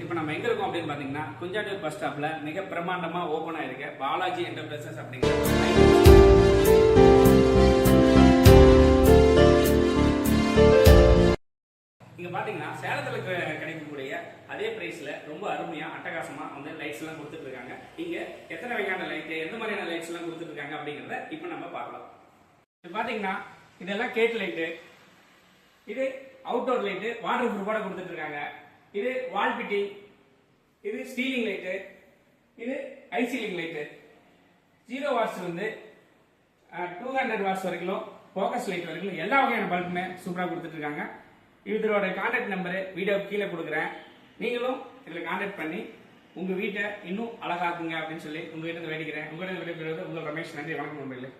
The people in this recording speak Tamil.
இப்போ நம்ம எங்க இருக்கோம் அப்படின்னு பாத்தீங்கன்னா குஞ்சாட்டூர் பஸ் ஸ்டாப்ல மிக பிரமாண்டமா ஓபன் ஆயிருக்கு பாலாஜி என்டர்பிரைசஸ் அப்படிங்கிற. இங்க பாத்தீங்கன்னா சேலத்துல கிடைக்கக்கூடிய அதே பிரைஸ்ல ரொம்ப அருமையா அட்டகாசமா வந்து லைட்ஸ் எல்லாம் கொடுத்துட்டு இருக்காங்க. இங்க எத்தனை வகையான லைட், எந்த மாதிரியான லைட்ஸ் எல்லாம் கொடுத்துட்டு இருக்காங்க அப்படிங்கறத இப்ப நம்ம பார்க்கலாம். இது பாத்தீங்கன்னா இதெல்லாம் கேட் லைட்டு, இது அவுட்டோர் லைட்டு வாட்டர் ப்ரூஃபோட கொடுத்துட்டு இருக்காங்க. இது வால் பிட்டிங், இது ஸ்டீலிங் லைட்டு, இது ஐசீலிங் லைட்டு. 0 வாட்ஸ் வந்து 200 வாட்ஸ் வரைக்கும், ஃபோக்கஸ் லைட் வரைக்கும் எல்லா வகையான பல்புமே சூப்பரா கொடுத்துட்டு இருக்காங்க. இதோட கான்டாக்ட் நம்பரு வீடியோ கீழே கொடுக்குறேன். நீங்களும் இதில் கான்டாக்ட் பண்ணி உங்க வீட்டை இன்னும் அழகாக்குங்க அப்படின்னு சொல்லி உங்ககிட்ட வேண்டிக்கிறேன். உங்ககிட்ட விடைபெறுவது உங்கள் ரமேஷ். நன்றி, வணக்கம் நண்பர்களே.